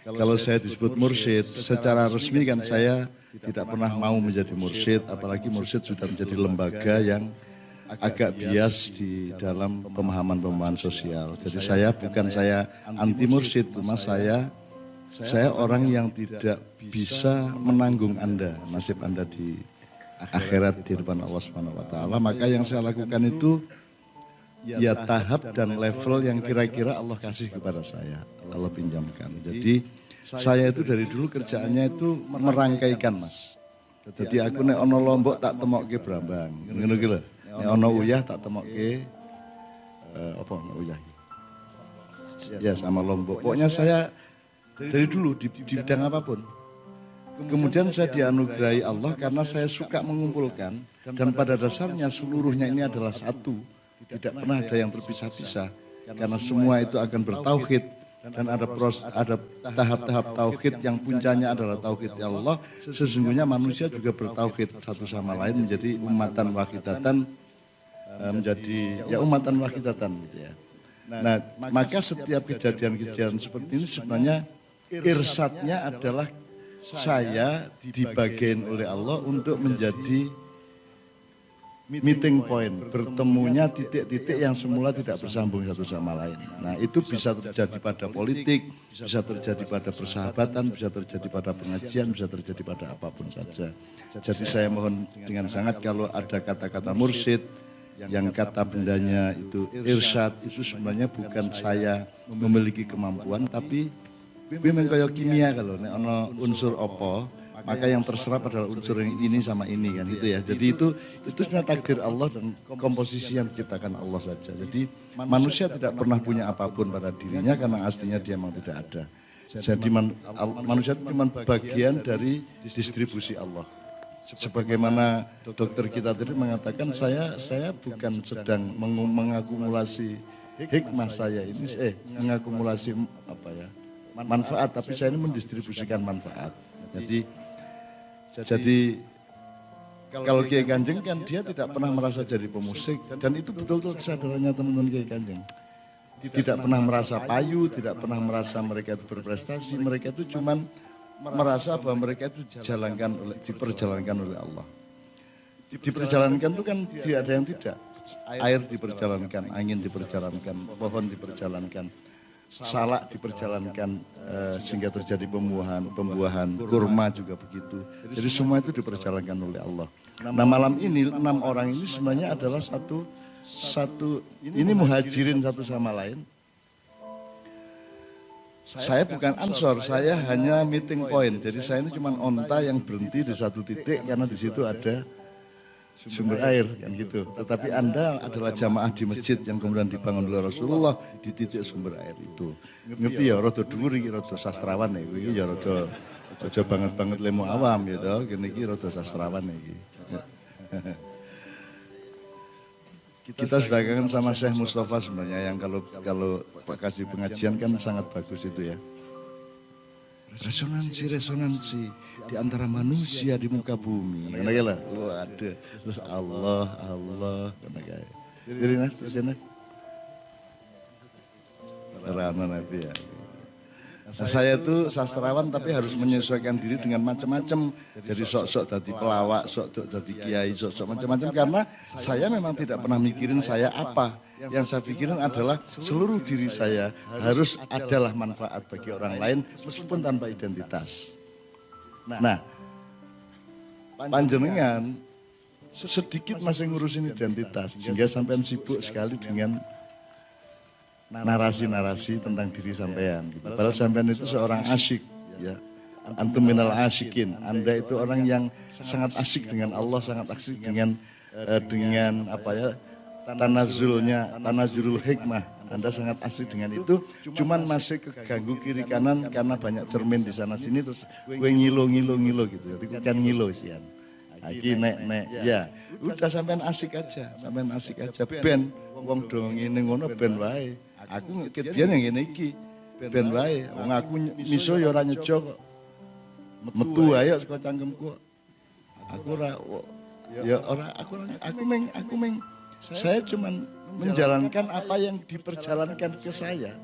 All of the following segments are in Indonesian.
Kalau saya disebut mursyid, secara resmi kan saya tidak pernah mau menjadi mursyid, apalagi mursyid sudah menjadi lembaga yang agak bias di dalam pemahaman-pemahaman sosial. Jadi saya anti mursyid, cuma saya orang yang tidak bisa menanggung Anda, nasib Anda di akhirat di depan Allah Subhanahu wa taala. Maka yang saya lakukan itu ya tahap dan level yang kira-kira Allah kasih kepada saya, Allah pinjamkan. Jadi saya itu dari dulu kerjaannya itu merangkaikan, Mas. Jadi aku nek ono Lombok tak temokke Brambang, ngono ki lho. Nek ono Uyah tak temokke apa Uyah. Ya sama Lombok. Pokoknya saya dari dulu di bidang apapun. Kemudian saya dianugerahi Allah karena saya suka mengumpulkan dan pada dasarnya seluruhnya ini adalah satu. Tidak pernah ada yang terpisah-pisah karena semua itu akan bertauhid dan ada tahap-tahap tauhid yang puncanya adalah tauhid ya Allah. Sesungguhnya manusia juga bertauhid satu sama lain menjadi umatan wahidatan, menjadi ya umatan wahidatan gitu ya. Nah, maka setiap kejadian-kejadian seperti ini sebenarnya irsyadnya adalah saya dibagiin oleh Allah untuk menjadi meeting point, bertemunya titik-titik yang semula tidak bersambung satu sama lain. Nah itu bisa terjadi pada politik, bisa terjadi pada persahabatan, bisa terjadi pada pengajian, bisa terjadi pada apapun saja. Jadi saya mohon dengan sangat kalau ada kata-kata mursyid, yang kata bendanya itu irsyad, itu sebenarnya bukan saya memiliki kemampuan, tapi memang kayak kimia kalau ono unsur opo, maka yang terserap adalah unsur yang ini sama ini kan gitu ya. Jadi itu sebenarnya takdir Allah dan komposisi yang diciptakan Allah saja. Jadi manusia tidak pernah punya apapun pada dirinya karena aslinya dia memang tidak ada. Jadi manusia itu cuma bagian dari distribusi Allah. Sebagaimana dokter kita tadi mengatakan saya bukan sedang mengakumulasi hikmah saya ini, mengakumulasi apa ya manfaat, tapi saya ini mendistribusikan manfaat. Jadi kalau Kiai Kanjeng kan dia tidak pernah merasa jadi pemusik dan itu betul-betul kesadarannya teman-teman Kiai Kanjeng. Tidak pernah merasa payu, tidak pernah merasa mereka itu berprestasi, mereka itu cuman merasa bahwa mereka itu diperjalankan oleh Allah. Diperjalankan itu kan tidak ada yang tidak. Air diperjalankan, angin diperjalankan, pohon diperjalankan. Salak diperjalankan sehingga terjadi pembuahan, kurma juga begitu. Jadi semua itu diperjalankan oleh Allah. Nah malam ini 6 orang ini sebenarnya adalah satu ini muhajirin satu sama lain. Saya bukan ansor, saya hanya meeting point. Jadi saya ini cuma onta yang berhenti di satu titik karena di situ ada sumber air kan gitu. Tetapi Anda adalah jamaah di masjid yang kemudian dibangun oleh Rasulullah di titik sumber air itu. Ngerti ya, rada dhuwur iki rada sastrawan iki ya rada aja banget lemu awam ya toh, kene iki rada sastrawan iki. Kita sudah kangen sama Syekh Mustafa sebenarnya yang kalau Pak kasih pengajian kan sangat bagus itu ya. Resonansi di antara manusia di muka bumi. Karena lah, waduh, terus Allah, karena kayak. Jadi nah, terus ya. Rana Nabi ya. Nah, saya itu sastrawan tapi harus menyesuaikan diri dengan macam-macam. Jadi sok-sok jadi pelawak, sok-sok jadi kiai, sok-sok macam-macam karena saya memang tidak pernah mikirin saya apa. Yang saya pikirin adalah seluruh diri saya harus adalah manfaat bagi orang lain meskipun tanpa identitas. Nah, panjenengan sedikit masih ngurusin identitas sehingga sampean sibuk sekali dengan narasi-narasi tentang diri sampean. Gitu. Padahal sampean itu seorang asyik, ya. Antum minal asyikin. Anda itu orang yang sangat asyik dengan Allah, sangat asyik dengan apa ya? Tanazulul hikmah. Anda sangat asik dengan itu, cuman masih keganggu kiri kanan karena banyak cermin di sana sini terus gue ngilo gitu. Jadi gue kan ngilo sian. Iki nek ya. Udah sampean asik aja. Ben wong dong ngene ngono ben wae. Aku ket biyen yang ngene iki. Ben wae. Wong aku miso ya ora nyejo kok. Metu ayo saka cangkemku. Aku ora ya ora aku meng saya cuma menjalankan apa yang diperjalankan ke saya.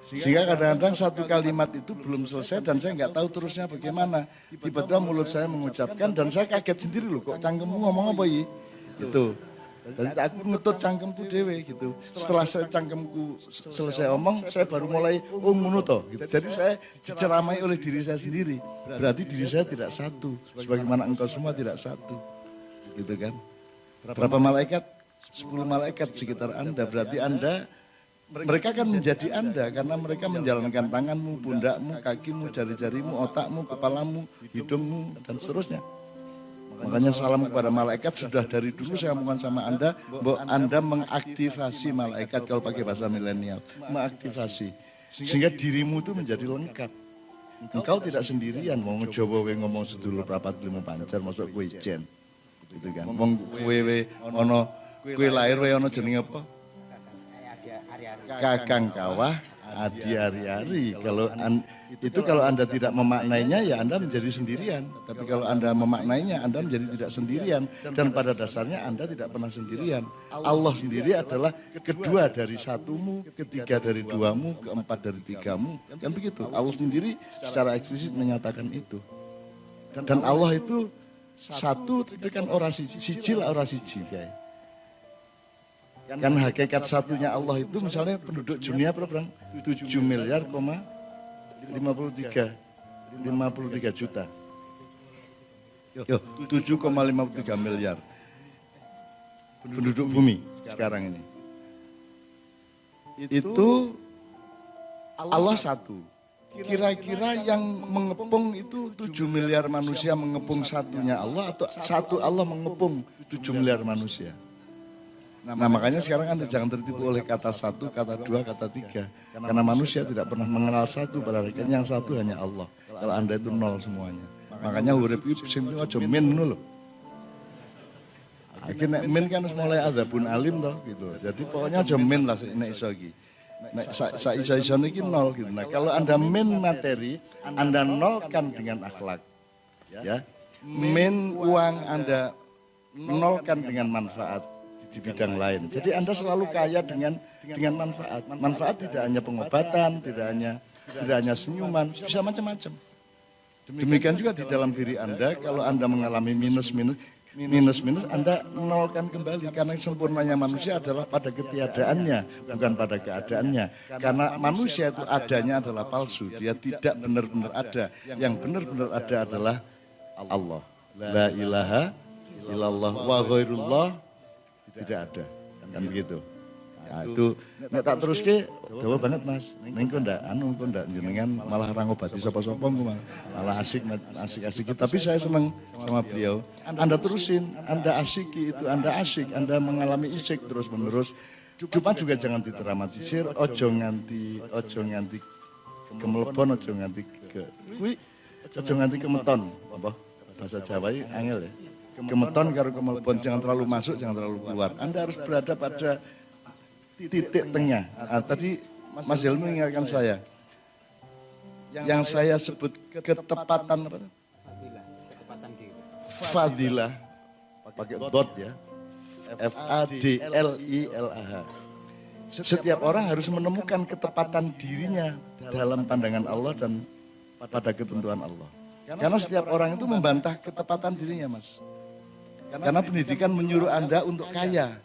Sehingga kadang-kadang satu kalimat itu belum selesai dan saya nggak tahu terusnya bagaimana. Tiba-tiba mulut saya mengucapkan dan saya kaget sendiri loh, kok cangkemmu ngomong apa ya? Gitu. Jadi aku ngetut cangkemku dewe gitu. Setelah saya cangkemku selesai omong, saya baru mulai ngono toh. Gitu. Jadi saya diceramai oleh diri saya sendiri. Berarti diri saya tidak satu, sebagaimana engkau semua tidak satu. Gitu kan? Berapa malaikat? 10 malaikat sekitar Anda. Berarti Anda, mereka kan menjadi Anda karena mereka menjalankan tanganmu, pundakmu, kakimu, jari-jarimu, otakmu, kepalamu, hidungmu, dan seterusnya. Makanya salam kepada malaikat sudah dari dulu saya omongkan sama Anda, bahwa Anda mengaktifasi malaikat kalau pakai bahasa milenial. Mengaktifasi. Sehingga dirimu itu menjadi lengkap. Engkau tidak sendirian, mau ngejowo ngomong sedulur rapat lima pancar, masuk kue jen. Gitu kan. Wong kue lahir we ono jenenge apa? Kakang kawah, adi hari-hari. Kalau Anda tidak memaknainya ya Anda menjadi sendirian. Tapi kalau Anda memaknainya Anda menjadi tidak sendirian. Dan pada dasarnya Anda tidak pernah sendirian. Allah sendiri adalah kedua dari satumu, ketiga dari duamu, keempat dari tigamu. Kan begitu. Allah sendiri secara eksplisit menyatakan itu. Dan Allah itu satu tapi kan ora siji lah ora siji kayak. Kan hakikat satunya Allah itu misalnya penduduk dunia berapa? 7 miliar, 53 juta. 7,53 miliar penduduk bumi sekarang ini. Itu Allah satu. Kira-kira yang mengepung itu 7 miliar manusia mengepung satunya Allah atau satu Allah mengepung 7 miliar manusia. Nah makanya sekarang Anda jangan tertipu oleh kata satu, kata dua, kata tiga. Karena manusia tidak pernah mengenal satu, pada hakikatnya yang satu hanya Allah. Kalau Anda itu nol semuanya. Makanya urip itu sing aja min ngono lho. Akhirnya min kan mulai adzabun alim toh gitu. Jadi pokoknya aja min lah nek iso iki. Nek sak iso-iso niki nol gitu. Nah kalau Anda min materi, Anda nolkan dengan akhlak. Ya. Min uang Anda nolkan dengan manfaat di bidang lain. Jadi Anda selalu kaya dengan manfaat. Manfaat tidak hanya pengobatan, tidak hanya senyuman, bisa macam-macam. Demikian juga di dalam diri Anda, kalau Anda mengalami minus, Anda nolkan kembali. Karena sempurnanya manusia adalah pada ketiadaannya, bukan pada keadaannya. Karena manusia itu adanya adalah palsu, dia tidak benar-benar ada. Yang benar-benar ada adalah Allah. La ilaha illallah wa ghairullah tidak ada. Kan begitu. Nah itu nek tak teruske dawa banget Mas. Ning kok ndak jenengan malah ra ngobati sapa-sapa malah asik-asik. Tapi saya senang sama beliau. Anda terusin, Anda asiki itu, Anda asik, Anda mengalami isik terus-menerus. Cuma juga jangan didramatisir, ojo nganti kemelebon, ojo nganti kemeton. Apa bahasa Jawa iki angel ya. Kemeton karo kemelebon, jangan terlalu masuk, jangan terlalu keluar. Anda harus berada pada titik tengah. Tadi Mas Helmi mengingatkan saya. Yang saya sebut ketepatan apa? Fadilah. Pakai dot ya. FADLILAH. Setiap orang harus menemukan ketepatan dirinya dalam pandangan Allah dan pada ketentuan Allah. Karena setiap orang itu membantah ketepatan dirinya, Mas. Karena pendidikan menyuruh Anda untuk kaya.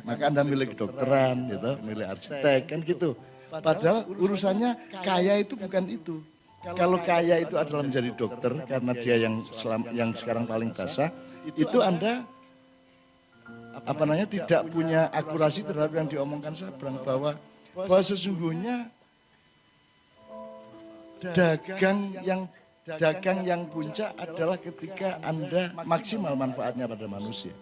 Maka Anda milih kedokteran, gitu, milih arsitek, kan gitu. Padahal urusannya kaya itu bukan itu. Kalau kaya itu adalah menjadi dokter, karena dia yang sekarang paling basah, itu Anda tidak punya akurasi terhadap yang diomongkan Sabrang, bahwa sesungguhnya dagang yang puncak adalah ketika Anda maksimal manfaatnya pada manusia.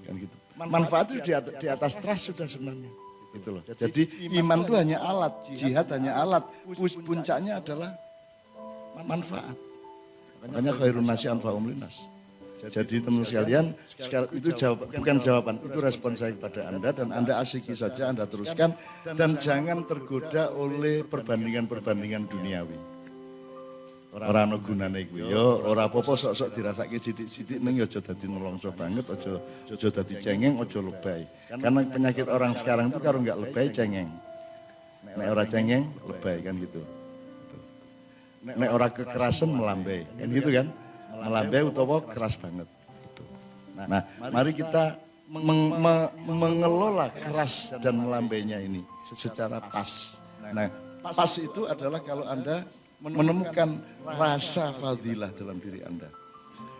Kan gitu. Manfaat itu di atas trust sudah sebenarnya. Gitu loh. Jadi iman itu hanya alat, jihad hanya alat. Puncaknya adalah manfaat. Makanya khairun nasi anfa'um linnas. Jadi teman sekalian, itu bukan jawaban, itu respon saya kepada Anda, dan Anda asiki saja, Anda teruskan, dan jangan tergoda oleh perbandingan duniawi. Ora ana gunane kuwi ya, ora apa-apa sok-sok dirasake sithik-sithik ning ya aja dadi nelongso banget, aja dadi cengeng, aja lebay. Karena penyakit orang sekarang itu karo enggak lebay cengeng. Nek ora cengeng lebay kan gitu. Nek ora kekerasan melambai kan gitu kan. Melambai utawa keras banget. Gitu. Nah, mari kita mengelola keras dan melambainya ini secara pas. Nah, pas itu adalah kalau Anda menemukan rasa fadilah dalam diri Anda.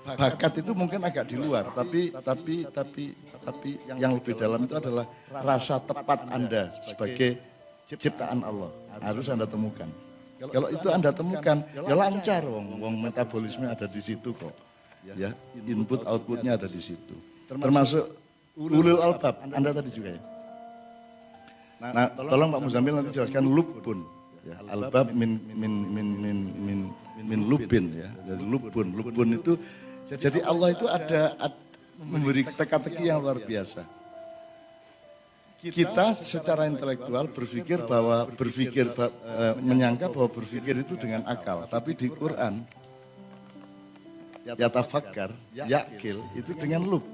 Bakat itu mungkin agak di luar, tapi yang lebih dalam itu adalah rasa tepat Anda sebagai ciptaan Allah. Harus Anda temukan. Kalau itu Anda temukan, ya lancar, wong metabolisme ada di situ kok. Ya, input outputnya ada di situ. Termasuk ulul albab, Anda tadi juga ya. Nah, tolong Pak Muzamil nanti jelaskan lubun. Ya, albab min lubin ya. Dari lubun itu jadi Allah itu ada memberi teka-teki yang luar biasa. Kita secara intelektual menyangka bahwa berpikir itu dengan akal, tapi di Quran yatafakkar, yakil itu dengan lub.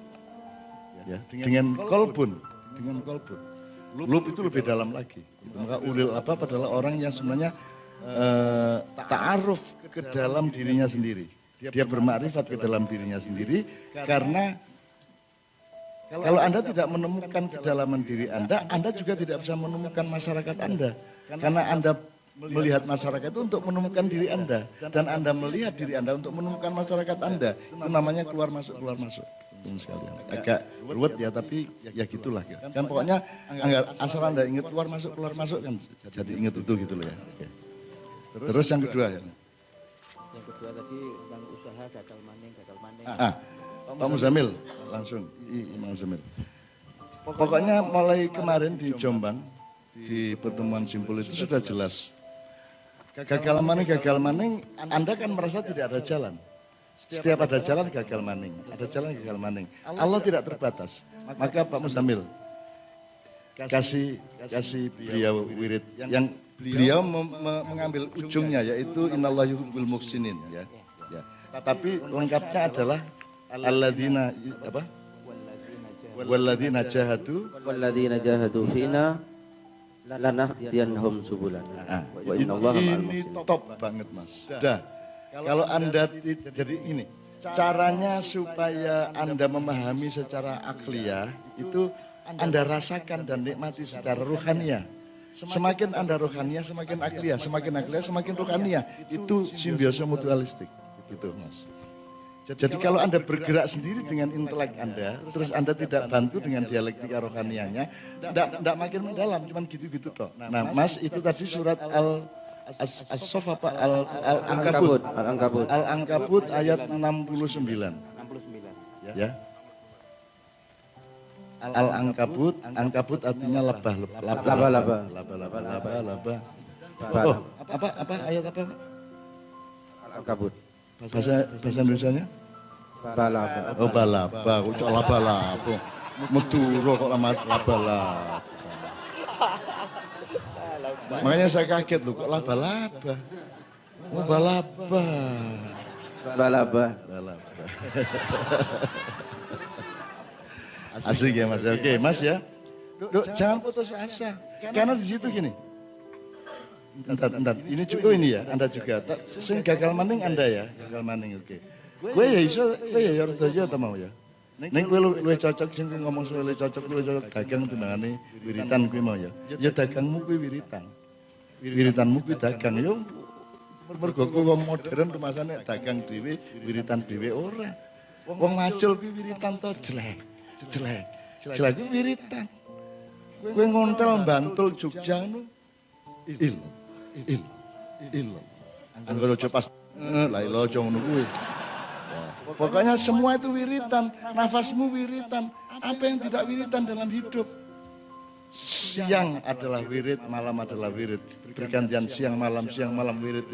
Ya, dengan kolbun. Lub itu lebih dalam lagi. Maka ulil albab adalah orang yang sebenarnya ta'aruf ke dalam dirinya sendiri. Dia bermakrifat ke dalam dirinya sendiri karena kalau Anda tidak menemukan kedalaman diri Anda juga tidak bisa menemukan masyarakat Anda. Karena Anda melihat masyarakat itu untuk menemukan diri Anda. Dan Anda melihat diri Anda untuk menemukan masyarakat Anda. Itu namanya keluar masuk. Sekalian. Agak ruwet ya, tapi ya gitulah. Kan pokoknya asal Anda ingat keluar masuk kan jadi ingat itu gitu loh ya. Oke. Terus yang kedua ya. Yang kedua tadi tentang usaha gagal maning. Pak Muzamil langsung, Imam Muzamil. Pokoknya mulai kemarin di Jombang, di pertemuan simpul itu sudah jelas. Gagal maning, Anda kan merasa tidak ada jalan. Setiap ada jalan gagal maning, Allah tidak terbatas. Maka Pak Muzamil kasih beliau wirid yang beliau mengambil ujungnya yaitu innallaha yuhibbul muhsinin ya. Tapi lengkapnya adalah alladzina apa? Walladzina jahadu fina lanahdiyannahum subulana. Wa innallaha ma'al muhsinin. Ini top banget Mas. Dah. Kalau Anda jadi ini caranya supaya Anda memahami secara akliyah itu Anda rasakan dan nikmati secara ruhaniyah. Semakin Anda ruhaniyah, semakin akliyah, semakin ruhaniyah. Itu simbiosis mutualistik. Gitu Mas. Jadi kalau Anda bergerak sendiri dengan intelek Anda, terus Anda tidak bantu dengan dialektika rohanianya, tidak makin mendalam, cuman gitu-gitu toh. Nah Mas itu tadi surat As-Saff apa? Al-Ankabut ayat 69. Ya. Al-Ankabut artinya lebah. Oh, apa ayat apa Pak? Al-Ankabut. Bahasa Indonesianya? Balaba. Oh balaba, kok laba-laba. Meduro kok laba-laba. Makanya saya kaget loh, kok laba-laba. Oh balaba. Asik ya Mas. Oke Mas ya. Jangan putus asa. Karena di situ gini. Entar. Ini cukup ini ya, Anda juga. Sing gagal maning Anda ya, gagal maning oke. Kowe ya iso, kowe ya rada ya ta mau ya. Ning kowe luwih cocok sing ngomong luwih cocok dagang timbangane wiritan kuwi mau ya. Ya dagangmu kuwi wiritan. Wiritanmu kuwi dagang yo. Mergo kowe wong modern rumasane dagang dhewe, wiritan dhewe ora. Wong macul kuwi wiritan to jelek. Jelek kuwi wiritan. Kowe ngontel Bantul Jogja ngono. Il. Anggere aja pas la ilaha aja ngono kuwi. Pokoknya semua itu wiritan, nafasmu wiritan. Apa yang tidak wiritan dalam hidup? Siang adalah wirid, malam adalah wirid. Bergantian siang malam wirid.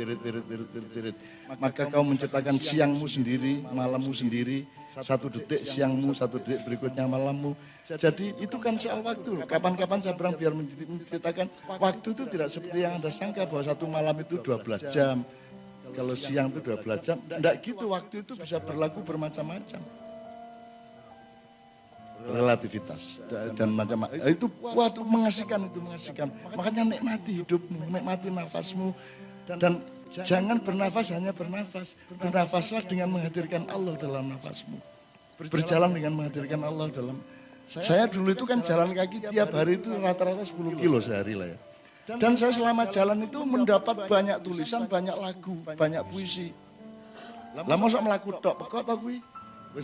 Maka kau menciptakan siangmu sendiri, malammu sendiri. 1 detik siangmu, 1 detik berikutnya malammu. Jadi itu kan soal waktu. Kapan-kapan saya bilang biar menceritakan waktu itu tidak seperti yang Anda sangka bahwa 1 malam itu 12 jam. Kalau siang itu 12 jam. Tidak gitu, waktu itu bisa berlaku bermacam-macam. relativitas dan macam itu waduh mengasihkan. Makanya nikmati hidupmu, nikmati nafasmu dan jangan bernafas hanya bernafas. Bernafaslah dengan menghadirkan Allah dalam nafasmu. Berjalan dengan menghadirkan Allah dalam. Saya dulu itu kan jalan kaki tiap hari itu rata-rata 10 kilo sehari lah ya. Dan saya selama jalan itu mendapat banyak tulisan, banyak lagu, banyak puisi. Lah mosok mlaku tok pekok to kuwi.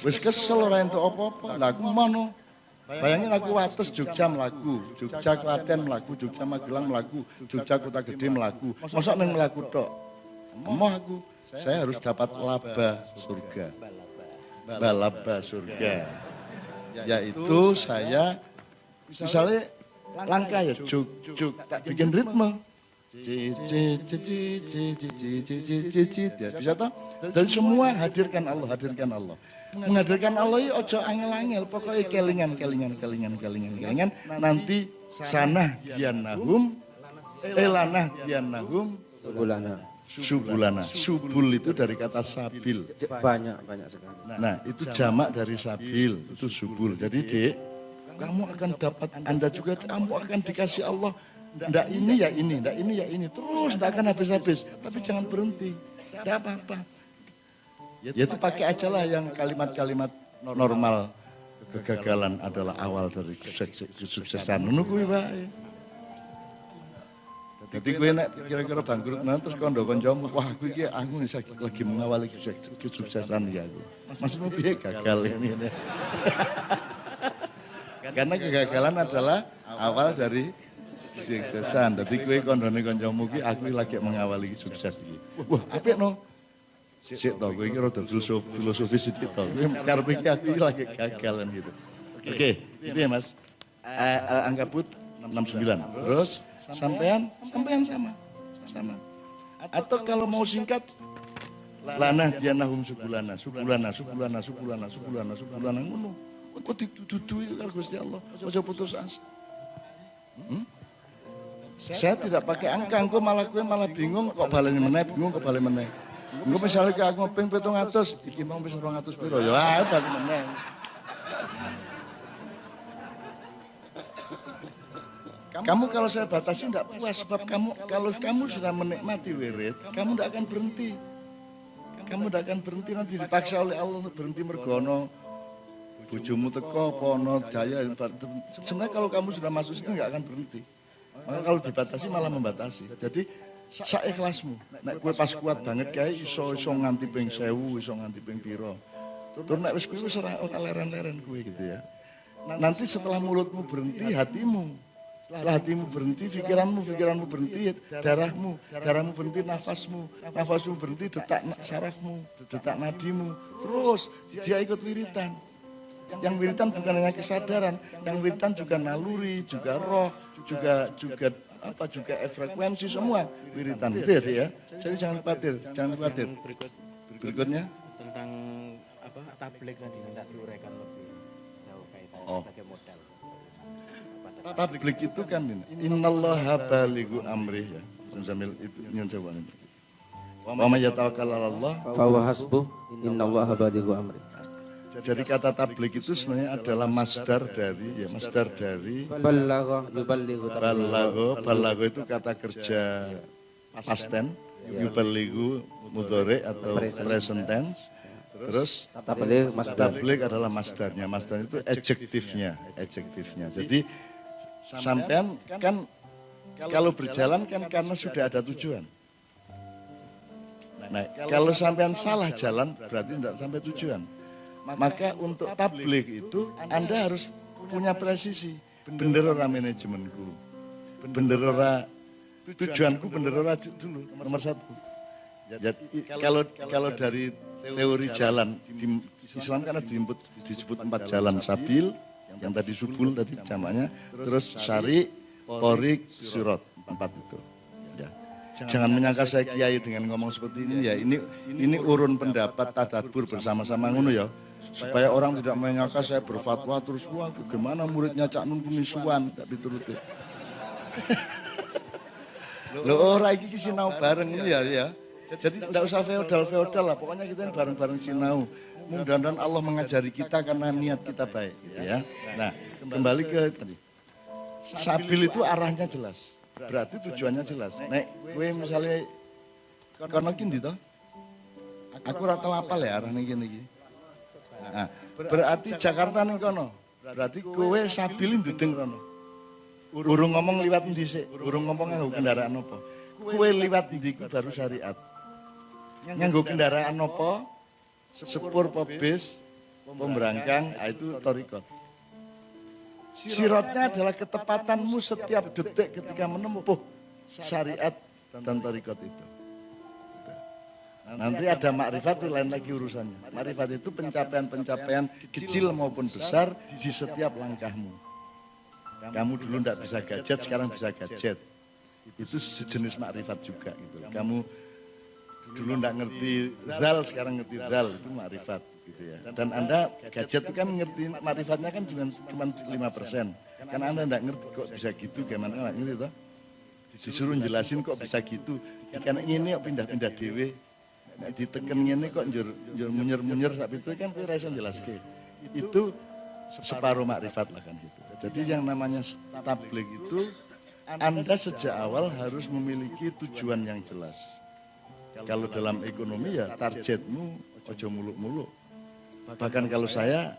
Wis kesel ora entuk apa-apa. Lah aku mono. Bayangin aku wates Jogja mlaku, Jogja Klaten mlaku, Jogja Magelang mlaku, Jogja Kota Gede mlaku. Mosok ning mlaku tok. Emoh aku. Saya harus dapat laba surga. Balaba surga. Yaitu saya misalnya langkah ya juk tak bikin ritme. Bisa toh? Dan semua hadirkan Allah. Menghadirkan Allah itu ojo angel-angel, pokoknya kelingan. Nanti sanah diannahum, elanah diannahum, subulana. Subul itu dari kata sabil. Banyak sekali. Nah itu jamak dari sabil, itu subul. Jadi Dik, kamu akan dapat, Anda juga kamu akan dikasih Allah. Ndak ini ya ini, ndak ini ya ini. Terus ndak akan habis-habis. Tapi jangan berhenti. Ndak apa-apa. Yaitu pakai aja lah yang kalimat-kalimat normal. Kegagalan adalah awal dari kesuksesan. Menunggu bae. Jadi gue nek kira-kira bangkrut terus kondo-koncomu, wah gue iki aku lagi mengawali kesuksesan ya aku. Maksudmu piye gagal ini? Karena kegagalan adalah awal dari kesuksesan. Jadi gue kondone koncomu ki aku lagi mengawali sukses iki. Wah, apik no. Sik to gue iki rada filosofis sithik to. Gue karep iki aku lagi gagalan gitu. Oke, itu ya Mas. Al-Ankabut 69. Terus sampean sama. Atau kalau mau singkat lanah diannahum subulana ngono. Kok dituduhi karo Gusti Allah. Aja putus asa. Saya tidak pakai angka, engko malah bingung kok baleni meneh, Engko misalnya ke aku ping 700, iki mau wis 200 piro ya, bali meneh. Kamu kalau saya batasi tidak puas sebab kalau kamu sudah menikmati wirid, kamu tidak akan berhenti. Kamu tidak akan berhenti nanti dipaksa oleh Allah untuk berhenti mergono. Bojomu teko pono jaya. Sebenarnya kalau kamu sudah masuk situ nggak akan berhenti. Maka kalau dibatasi malah membatasi. Jadi saikhlasmu. Nek kowe pas kuat banget kae iso nganti ping 1000, iso nganti ping piro. Tur nek wis kuwi wis ora leren-leren kowe gitu ya. Nanti setelah mulutmu berhenti hatimu. Setelah hatimu berhenti, pikiranmu berhenti, darahmu berhenti, nafasmu berhenti, detak sarafmu, detak nadimu. Terus dia ikut wiritan. Yang wiritan bukan hanya kesadaran, yang wiritan juga naluri, juga roh, juga frekuensi semua wiritan. Itu ya Dik ya. Jadi jangan khawatir. Berikutnya Tentang tabligh tadi hendak diuraikan lebih jauh kaitannya sebagai modal. Tabligh itu kan innallaha balighu amrih ya. Sambil itu nyun coba. Wa may yatawakkal 'alallah fa huwa hasbuh innallaha balighu amri. Jadi kata tabligh itu sebenarnya adalah masdar dari balagha yuballighu. Balagha itu kata kerja past tense, yuballighu mudhari atau present tense. Terus tabligh adalah masdarnya. Masdar itu adjektifnya. Jadi sampean kan kalau berjalan kan karena sudah ada tujuan. Nah, kalau sampean salah jalan berarti tidak sampai tujuan. Maka untuk tabligh itu Anda harus punya presisi. Bener ora manajemenku. Bener ora tujuanku, bener ora dulu nomor 1. Jadi kalau dari teori jalan di Islam karena disebut 4 jalan sabil, yang tadi subul tadi jamaknya, terus syari, torik, sirat, 4 itu. Ya. Jangan menyangka saya kiai dengan ngomong seperti ini ya. Ini urun pendapat tadabbur bersama-sama ngono ya. Supaya orang tidak menyangka saya berfatwa terus wah bagaimana muridnya Cak Nun kumisuan tak dituruti. Lho ora iki sinau bareng ini ya. Jadi tidak usah feodal lah, pokoknya kita ini bareng-bareng sinau. Mudah-mudahan Allah mengajari kita karena niat kita baik, gitu ya. Nah, kembali ke tadi. Sabil itu arahnya jelas, berarti tujuannya jelas. Nek gue misalnya kono kindi toh, aku ora tau apal ya arah ning kene iki. Nah, berarti Jakarta ning kono. Berarti kowe sabilin ndudeng kono. Urung ngomong liwat dhisik, urung ngomong nganggo kendaraan apa. Kowe liwat ndi baru syariat. Nganggo kendaraan apa? Sepur apa bis, pemberangkang, itu torikot. Sirotnya adalah ketepatanmu setiap detik ketika menempuh syariat dan torikot itu. Nanti ada makrifat itu lain lagi urusannya. Makrifat itu pencapaian-pencapaian kecil maupun besar di setiap langkahmu. Kamu dulu tidak bisa gadget, sekarang bisa gadget. Itu sejenis makrifat juga gitu. Kamu dulu tidak ngerti dal, sekarang ngerti dal, itu makrifat gitu ya. Dan Anda gadget itu kan ngerti makrifatnya kan cuma 5%. Karena Anda tidak ngerti kok bisa gitu, gimana nggak ngerti toh? Disuruh jelasin kok bisa gitu. Karena ini kok pindah-pindah dewe. Nek diteken ngene kok njur munyer-munyer sak itu kan kowe ra iso jelaske. Itu separuh makrifat lah kan gitu. Jadi yang namanya tabligh itu Anda sejak awal harus memiliki tujuan yang jelas. Kalau dalam ekonomi ya targetmu ojo muluk-muluk. Bahkan kalau saya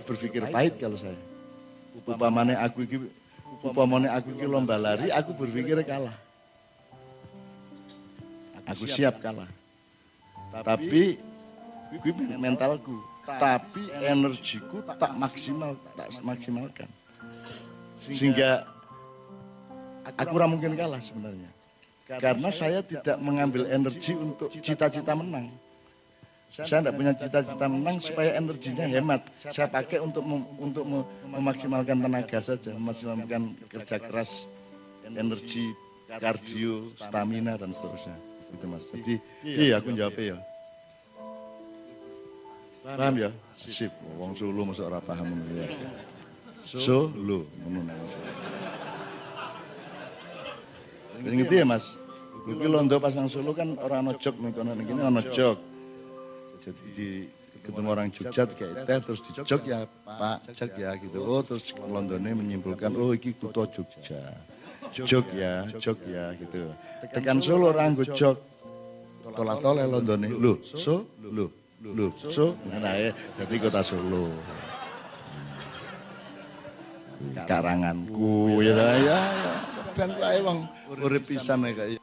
berpikir pahit kalau saya. Upamane aku iki lomba lari, aku berpikir kalah. Aku siap kalah. Tapi gue mentalku, tapi energiku tak maksimalkan. Sehingga aku ora mungkin kalah sebenarnya. Karena saya tidak mengambil energi untuk cita-cita menang. Saya tidak punya cita-cita menang supaya energinya hemat. Saya pakai untuk memaksimalkan tenaga saja, memaksimalkan kerja keras, energi, kardio, stamina dan seterusnya. Itu Mas. Jadi iya aku jawabnya ya. Paham ya? Sip. Wong Solo masa ora paham ya. Solo ngono nek. Ngerti ya Mas? Kuwi londo pasang Solo kan ora ana jog ning kono ning kene ana jog. Jadi ketemu orang Jogja kayak teh terus dijog ya Pak, jog ya gitu. Oh terus Londone menyimpulkan oh iki kutha Jogja. Jog ya gitu. Tekan Solo orang gue jog. Tolak-tolak Londone. So. Nah ya, jadi kota Solo. Karanganku ya. Ben kae wong urip pisan kayak